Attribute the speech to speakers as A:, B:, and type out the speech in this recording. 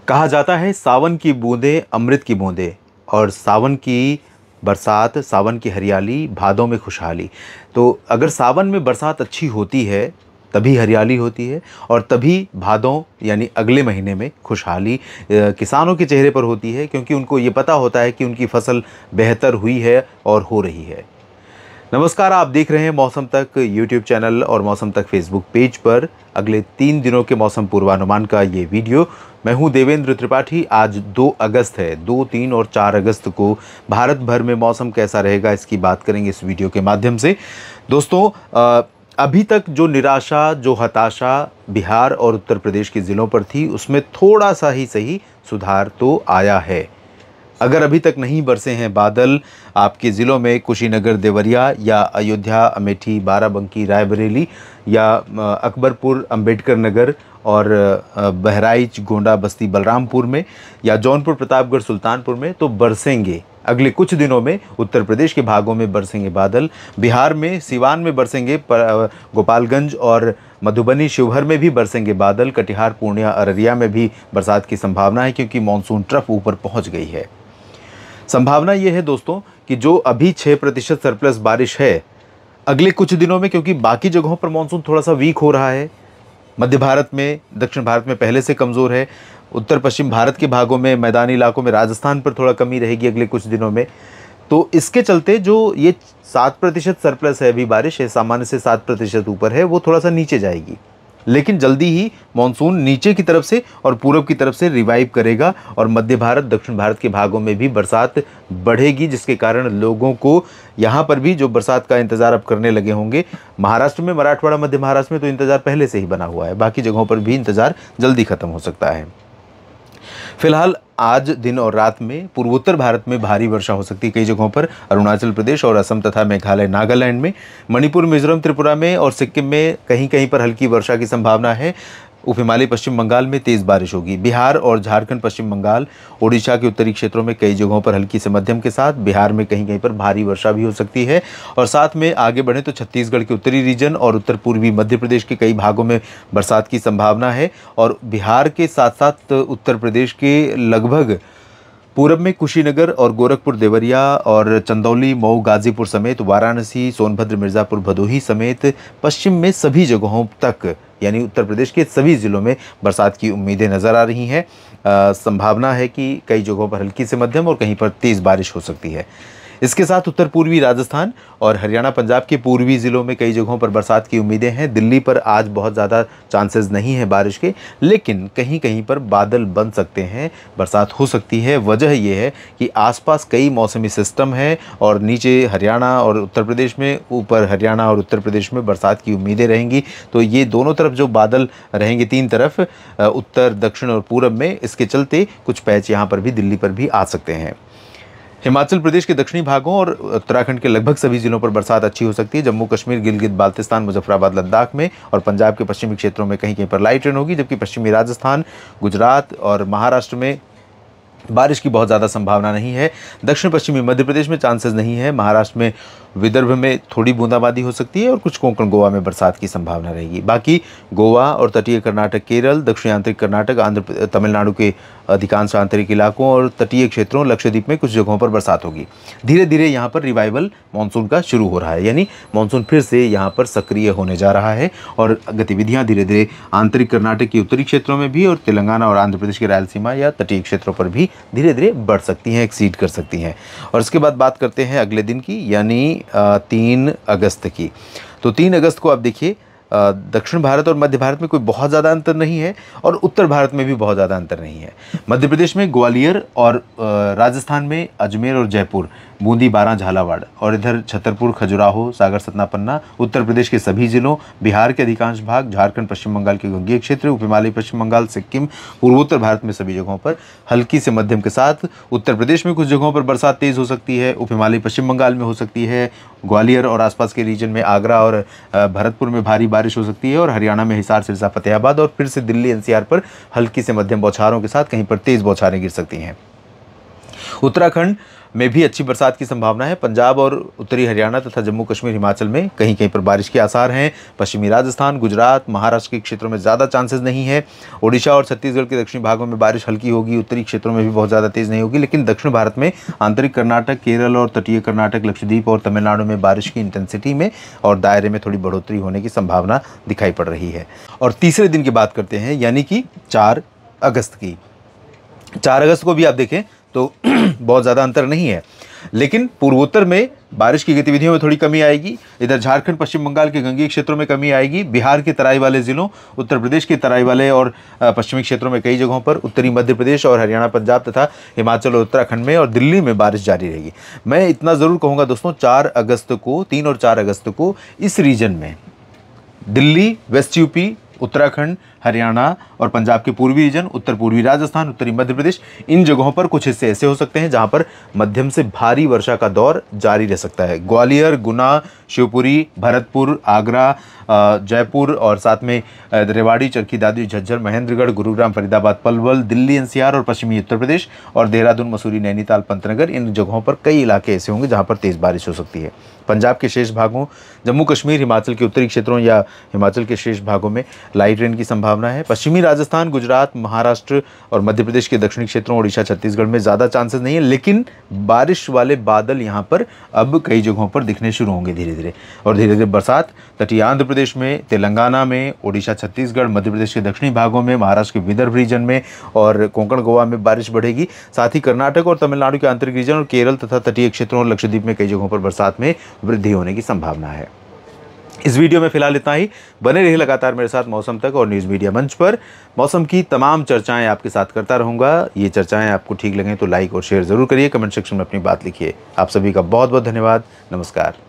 A: कहा जाता है सावन की बूंदें अमृत की बूंदें, और सावन की बरसात, सावन की हरियाली, भादों में खुशहाली। तो अगर सावन में बरसात अच्छी होती है तभी हरियाली होती है, और तभी भादों यानी अगले महीने में खुशहाली किसानों के चेहरे पर होती है, क्योंकि उनको ये पता होता है कि उनकी फसल बेहतर हुई है और हो रही है। नमस्कार, आप देख रहे हैं मौसम तक यूट्यूब चैनल और मौसम तक फेसबुक पेज पर अगले 3 दिनों के मौसम पूर्वानुमान का ये वीडियो। मैं हूं देवेंद्र त्रिपाठी। आज 2 अगस्त है। 2, 3 और 4 अगस्त को भारत भर में मौसम कैसा रहेगा इसकी बात करेंगे इस वीडियो के माध्यम से। दोस्तों, अभी तक जो निराशा, जो हताशा बिहार और उत्तर प्रदेश के ज़िलों पर थी, उसमें थोड़ा सा ही सही सुधार तो आया है। अगर अभी तक नहीं बरसे हैं बादल आपके ज़िलों में, कुशीनगर, देवरिया या अयोध्या, अमेठी, बाराबंकी, रायबरेली या अकबरपुर, अंबेडकर नगर और बहराइच, गोंडा, बस्ती, बलरामपुर में या जौनपुर, प्रतापगढ़, सुल्तानपुर में, तो बरसेंगे। अगले कुछ दिनों में उत्तर प्रदेश के भागों में बरसेंगे बादल। बिहार में सिवान में बरसेंगे, गोपालगंज और मधुबनी, शिवहर में भी बरसेंगे बादल। कटिहार, पूर्णिया, अररिया में भी बरसात की संभावना है, क्योंकि मानसून ट्रफ ऊपर पहुंच गई है। संभावना ये है दोस्तों कि जो अभी 6% सरप्लस बारिश है, अगले कुछ दिनों में, क्योंकि बाकी जगहों पर मानसून थोड़ा सा वीक हो रहा है, मध्य भारत में, दक्षिण भारत में पहले से कमज़ोर है, उत्तर पश्चिम भारत के भागों में, मैदानी इलाकों में, राजस्थान पर थोड़ा कमी रहेगी अगले कुछ दिनों में। तो इसके चलते जो ये 7% सरप्लस है, अभी बारिश है सामान्य से 7% ऊपर है, वो थोड़ा सा नीचे जाएगी। लेकिन जल्दी ही मॉनसून नीचे की तरफ से और पूरब की तरफ से रिवाइव करेगा, और मध्य भारत, दक्षिण भारत के भागों में भी बरसात बढ़ेगी, जिसके कारण लोगों को यहाँ पर भी जो बरसात का इंतज़ार अब करने लगे होंगे। महाराष्ट्र में, मराठवाड़ा, मध्य महाराष्ट्र में तो इंतज़ार पहले से ही बना हुआ है, बाकी जगहों पर भी इंतज़ार जल्दी ख़त्म हो सकता है। फिलहाल आज दिन और रात में पूर्वोत्तर भारत में भारी वर्षा हो सकती है कई जगहों पर। अरुणाचल प्रदेश और असम तथा मेघालय, नागालैंड में, मणिपुर, मिजोरम, त्रिपुरा में और सिक्किम में कहीं कहीं पर हल्की वर्षा की संभावना है। उप हिमालय पश्चिम बंगाल में तेज़ बारिश होगी। बिहार और झारखंड, पश्चिम बंगाल, ओडिशा के उत्तरी क्षेत्रों में कई जगहों पर हल्की से मध्यम के साथ, बिहार में कहीं कहीं पर भारी वर्षा भी हो सकती है। और साथ में आगे बढ़ें तो छत्तीसगढ़ के उत्तरी रीजन और उत्तर पूर्वी मध्य प्रदेश के कई भागों में बरसात की संभावना है। और बिहार के साथ साथ उत्तर प्रदेश के लगभग पूरब में कुशीनगर और गोरखपुर, देवरिया और चंदौली, मऊ, गाजीपुर समेत वाराणसी, सोनभद्र, मिर्ज़ापुर, भदोही समेत पश्चिम में सभी जगहों तक, यानी उत्तर प्रदेश के सभी ज़िलों में बरसात की उम्मीदें नज़र आ रही हैं। संभावना है कि कई जगहों पर हल्की से मध्यम और कहीं पर तेज़ बारिश हो सकती है। इसके साथ उत्तर पूर्वी राजस्थान और हरियाणा, पंजाब के पूर्वी ज़िलों में कई जगहों पर बरसात की उम्मीदें हैं। दिल्ली पर आज बहुत ज़्यादा चांसेस नहीं है बारिश के, लेकिन कहीं कहीं पर बादल बन सकते हैं, बरसात हो सकती है। वजह यह है कि आसपास कई मौसमी सिस्टम हैं और नीचे हरियाणा और उत्तर प्रदेश में, ऊपर हरियाणा और उत्तर प्रदेश में बरसात की उम्मीदें रहेंगी। तो ये दोनों तरफ जो बादल रहेंगे, 3 तरफ, उत्तर, दक्षिण और पूरब में, इसके चलते कुछ पैच यहाँ पर भी, दिल्ली पर भी आ सकते हैं। हिमाचल प्रदेश के दक्षिणी भागों और उत्तराखंड के लगभग सभी जिलों पर बरसात अच्छी हो सकती है। जम्मू कश्मीर, गिलगित बाल्तिस्तान, मुजफ्फराबाद, लद्दाख में और पंजाब के पश्चिमी क्षेत्रों में कहीं कहीं पर लाइट रेन होगी, जबकि पश्चिमी राजस्थान, गुजरात और महाराष्ट्र में बारिश की बहुत ज़्यादा संभावना नहीं है। दक्षिण पश्चिमी मध्य प्रदेश में चांसेस नहीं है। महाराष्ट्र में, विदर्भ में थोड़ी बूंदाबांदी हो सकती है और कुछ कोंकण, गोवा में बरसात की संभावना रहेगी। बाकी गोवा और तटीय कर्नाटक, केरल, दक्षिण आंतरिक कर्नाटक, आंध्र, तमिलनाडु के अधिकांश आंतरिक इलाकों और तटीय क्षेत्रों, लक्षद्वीप में कुछ जगहों पर बरसात होगी। धीरे धीरे यहाँ पर रिवाइवल मानसून का शुरू हो रहा है, यानी मानसून फिर से यहाँ पर सक्रिय होने जा रहा है और गतिविधियाँ धीरे धीरे आंतरिक कर्नाटक के उत्तरी क्षेत्रों में भी और तेलंगाना और आंध्र प्रदेश के रायलसीमा या तटीय क्षेत्रों पर भी धीरे धीरे बढ़ सकती हैं, एक्सीड कर सकती हैं। और इसके बाद बात करते हैं अगले दिन की, यानी 3 अगस्त की। तो 3 अगस्त को आप देखिए, दक्षिण भारत और मध्य भारत में कोई बहुत ज़्यादा अंतर नहीं है और उत्तर भारत में भी बहुत ज़्यादा अंतर नहीं है। मध्य प्रदेश में ग्वालियर और राजस्थान में अजमेर और जयपुर, बूंदी, बारां, झालावाड़ और इधर छतरपुर, खजुराहो, सागर, सतना, पन्ना, उत्तर प्रदेश के सभी जिलों, बिहार के अधिकांश भाग, झारखंड, पश्चिम बंगाल के गंगेय क्षेत्र, उप हिमालय पश्चिम बंगाल, सिक्किम, पूर्वोत्तर भारत में सभी जगहों पर हल्की से मध्यम के साथ। उत्तर प्रदेश में कुछ जगहों पर बरसात तेज़ हो सकती है, उप हिमालय पश्चिम बंगाल में हो सकती है, ग्वालियर और आसपास के रीजन में, आगरा और भरतपुर में भारी बारिश हो सकती है और हरियाणा में हिसार, सिरसा, फतेहाबाद और फिर से दिल्ली, एनसीआर पर हल्की से मध्यम बौछारों के साथ कहीं पर तेज़ बौछारें गिर सकती हैं। उत्तराखंड में भी अच्छी बरसात की संभावना है। पंजाब और उत्तरी हरियाणा तथा जम्मू कश्मीर हिमाचल में कहीं कहीं पर बारिश के आसार हैं। पश्चिमी राजस्थान, गुजरात, महाराष्ट्र के क्षेत्रों में ज़्यादा चांसेस नहीं है। ओडिशा और छत्तीसगढ़ के दक्षिणी भागों में बारिश हल्की होगी। उत्तरी क्षेत्रों में भी बहुत ज़्यादा तेज़ नहीं होगी, लेकिन दक्षिण भारत में आंतरिक कर्नाटक, केरल और तटीय कर्नाटक, लक्षद्वीप और तमिलनाडु में बारिश की इंटेंसिटी में और दायरे में थोड़ी बढ़ोतरी होने की संभावना दिखाई पड़ रही है। और तीसरे दिन की बात करते हैं, यानी कि 4 अगस्त की। 4 अगस्त को भी आप देखें तो बहुत ज़्यादा अंतर नहीं है, लेकिन पूर्वोत्तर में बारिश की गतिविधियों में थोड़ी कमी आएगी। इधर झारखंड, पश्चिम बंगाल के गंगीय क्षेत्रों में कमी आएगी। बिहार के तराई वाले ज़िलों, उत्तर प्रदेश के तराई वाले और पश्चिमी क्षेत्रों में कई जगहों पर, उत्तरी मध्य प्रदेश और हरियाणा, पंजाब तथा हिमाचल और उत्तराखंड में और दिल्ली में बारिश जारी रहेगी। मैं इतना ज़रूर कहूँगा दोस्तों, 3 और 4 अगस्त को इस रीजन में दिल्ली, वेस्ट यूपी, उत्तराखंड, हरियाणा और पंजाब के पूर्वी रीजन, उत्तर पूर्वी राजस्थान, उत्तरी मध्य प्रदेश, इन जगहों पर कुछ हिस्से ऐसे हो सकते हैं जहां पर मध्यम से भारी वर्षा का दौर जारी रह सकता है। ग्वालियर, गुना, शिवपुरी, भरतपुर, आगरा, जयपुर और साथ में रेवाड़ी, चरखी दादरी, झज्जर, महेंद्रगढ़, गुरुग्राम, फरीदाबाद, पलवल, दिल्ली एनसीआर और पश्चिमी उत्तर प्रदेश और देहरादून, मसूरी, नैनीताल, पंतनगर, इन जगहों पर कई इलाके ऐसे होंगे जहां पर तेज़ बारिश हो सकती है। पंजाब के शेष भागों, जम्मू कश्मीर, हिमाचल के उत्तरी क्षेत्रों या हिमाचल के शेष भागों में लाइट रेन की संभावना है। पश्चिमी राजस्थान, गुजरात, महाराष्ट्र और मध्य प्रदेश के दक्षिणी क्षेत्रों, ओडिशा, छत्तीसगढ़ में ज़्यादा चांसेस नहीं है, लेकिन बारिश वाले बादल यहाँ पर अब कई जगहों पर दिखने शुरू होंगे धीरे धीरे। और धीरे धीरे बरसात तटीय आंध्र प्रदेश में, तेलंगाना में, ओडिशा, छत्तीसगढ़, मध्य प्रदेश के दक्षिणी भागों में, महाराष्ट्र के विदर्भ रीजन में और कोंकण, गोवा में बारिश बढ़ेगी। साथ ही कर्नाटक और तमिलनाडु के आंतरिक रीजन और केरल तथा तटीय क्षेत्रों और लक्षद्वीप में कई जगहों पर बरसात में वृद्धि होने की संभावना है। इस वीडियो में फिलहाल इतना ही। बने रहिए लगातार मेरे साथ मौसम तक और न्यूज़ मीडिया मंच पर। मौसम की तमाम चर्चाएं आपके साथ करता रहूँगा। ये चर्चाएं आपको ठीक लगें तो लाइक और शेयर ज़रूर करिए। कमेंट सेक्शन में अपनी बात लिखिए। आप सभी का बहुत बहुत धन्यवाद। नमस्कार।